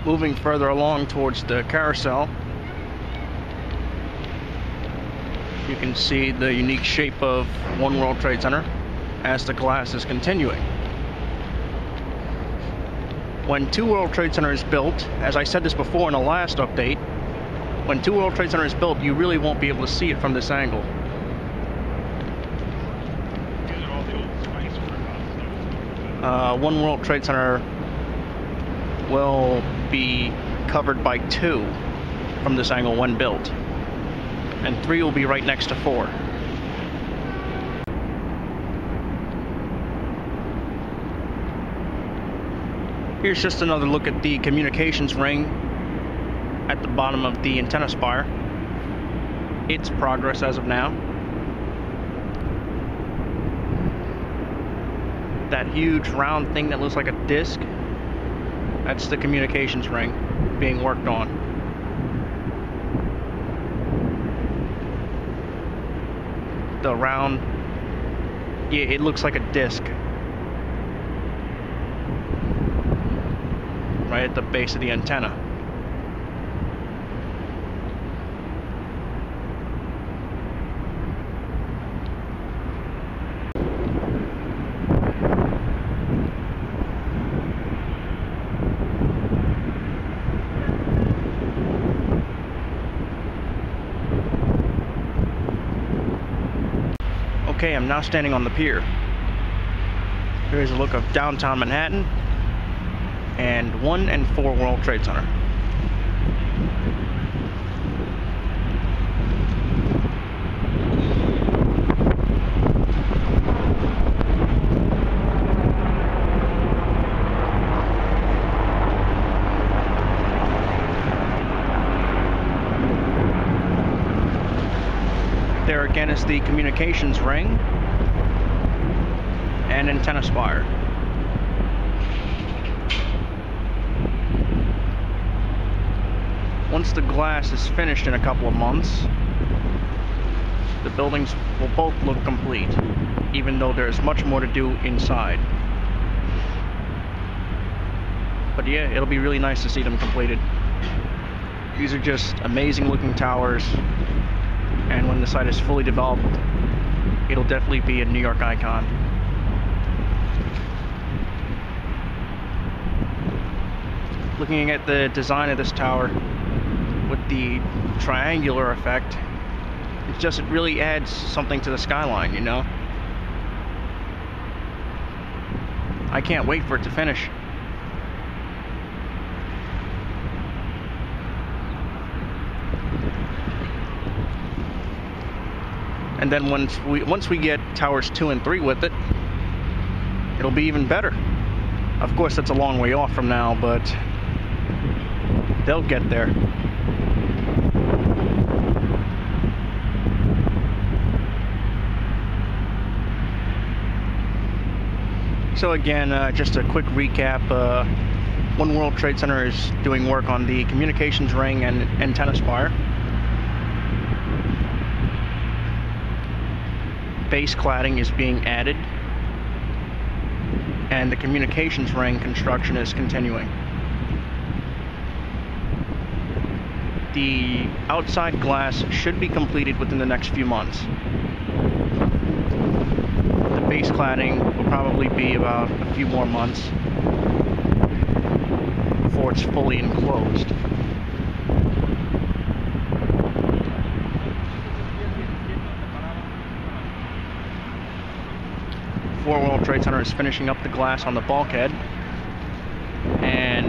Moving further along towards the carousel, you can see the unique shape of One World Trade Center as the glass is continuing. When Two World Trade Center is built, as I said this before in the last update, when Two World Trade Center is built, you really won't be able to see it from this angle. One World Trade Center will be covered by 2 from this angle when built, and 3 will be right next to 4. Here's just another look at the communications ring at the bottom of the antenna spire. Its progress as of now. That huge round thing that looks like a disc, that's the communications ring being worked on. The round, yeah, it looks like a disc right at the base of the antenna. Okay, I'm now standing on the pier. Here's a look of downtown Manhattan and 1 and 4 World Trade Center. There again is the communications ring and antenna spire. Once the glass is finished in a couple of months, the buildings will both look complete, even though there's much more to do inside. But yeah, it'll be really nice to see them completed. These are just amazing looking towers. And when the site is fully developed, it'll definitely be a New York icon. Looking at the design of this tower with the triangular effect, it really adds something to the skyline, you know? I can't wait for it to finish. And then once we get towers 2 and 3 with it, it'll be even better. Of course, that's a long way off from now, but they'll get there. So again, just a quick recap. One World Trade Center is doing work on the communications ring and antenna spire. Base cladding is being added, and the communications ring construction is continuing. The outside glass should be completed within the next few months. The base cladding will probably be about a few more months before it's fully enclosed. Four World Trade Center is finishing up the glass on the bulkhead, and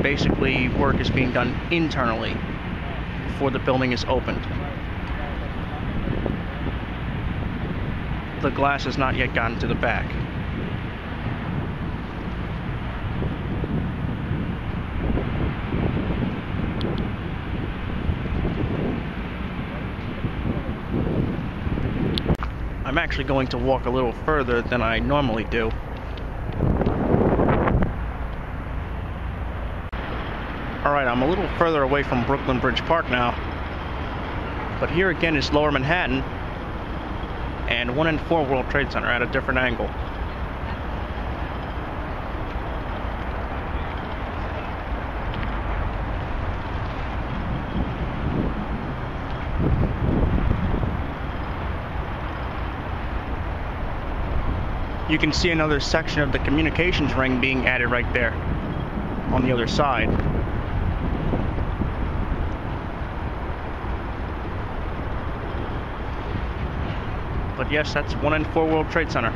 basically work is being done internally before the building is opened. The glass has not yet gotten to the back. I'm actually going to walk a little further than I normally do. Alright, I'm a little further away from Brooklyn Bridge Park now. But here again is Lower Manhattan and 1 and 4 World Trade Center at a different angle. you can see another section of the communications ring being added right there on the other side. But yes, that's 1 and 4 World Trade Center.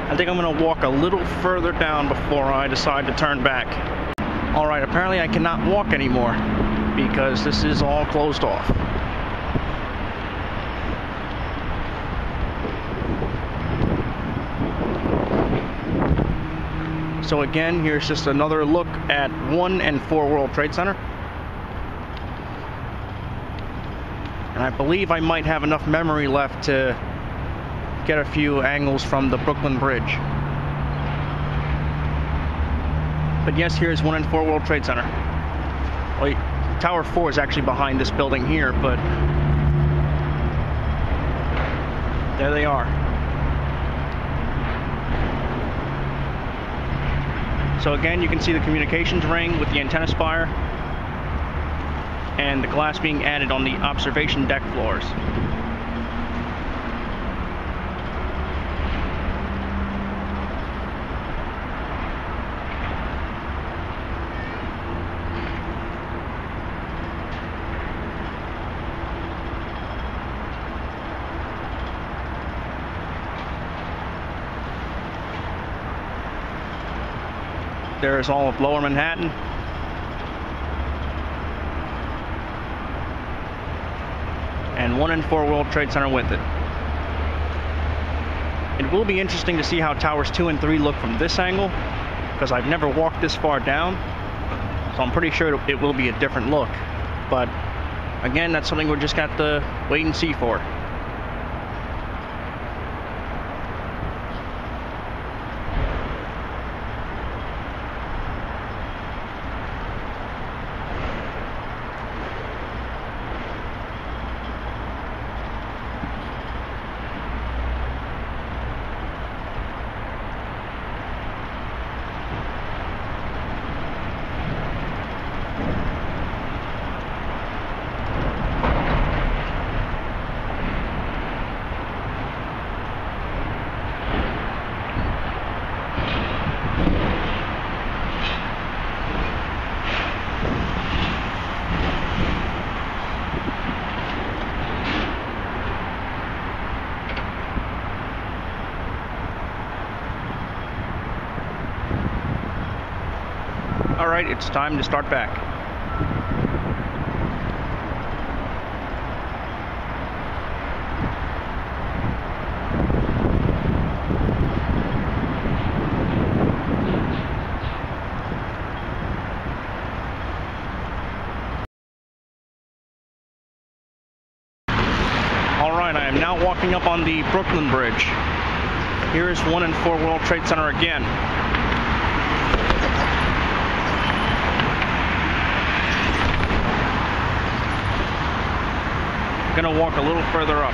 I think I'm going to walk a little further down before I decide to turn back. Alright, apparently I cannot walk anymore because this is all closed off. So again, here's just another look at 1 and 4 World Trade Center. And I believe I might have enough memory left to get a few angles from the Brooklyn Bridge. But yes, here's 1 and 4 World Trade Center. Wait, Tower 4 is actually behind this building here, but there they are. So again, you can see the communications ring with the antenna spire and the glass being added on the observation deck floors. There's all of Lower Manhattan. And 1 and 4 World Trade Center with it. It will be interesting to see how Towers 2 and 3 look from this angle, because I've never walked this far down, so I'm pretty sure it will be a different look. But again, that's something we're just got to wait and see for. Alright, it's time to start back. Alright, I am now walking up on the Brooklyn Bridge. Here is 1 and 4 World Trade Center again. Gonna walk a little further up.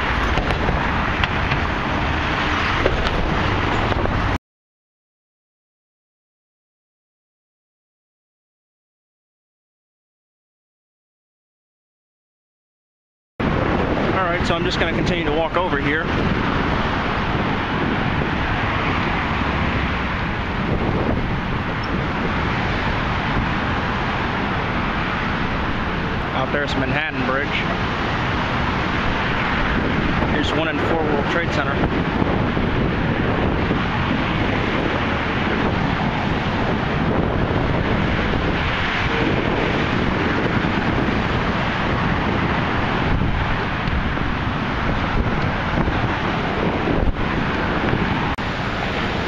Alright, so I'm just gonna continue to walk over here. Out there's Manhattan Bridge. Here's 1 and 4 World Trade Center.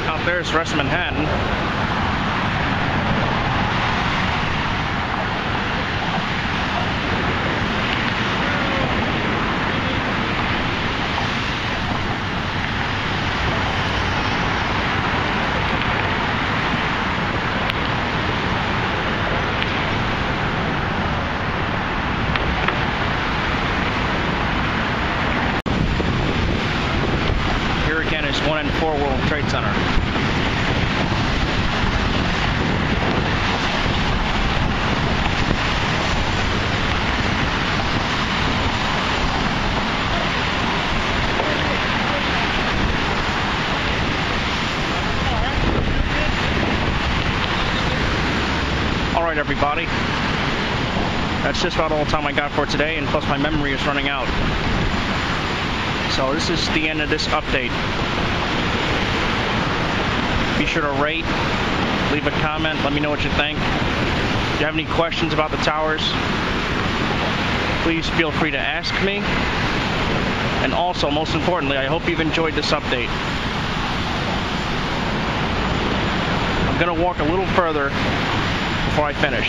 Out there's West Manhattan. Here again is 1 and 4 World Trade Center. Alright everybody, that's just about all the time I got for today, and plus my memory is running out. So this is the end of this update. Be sure to rate, leave a comment, let me know what you think. If you have any questions about the towers, please feel free to ask me. And also, most importantly, I hope you've enjoyed this update. I'm going to walk a little further before I finish.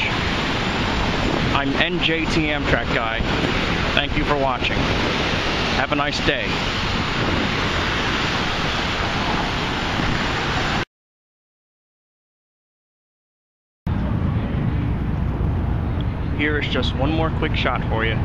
I'm NJT Amtrak Guy. Thank you for watching. Have a nice day. Here is just one more quick shot for you.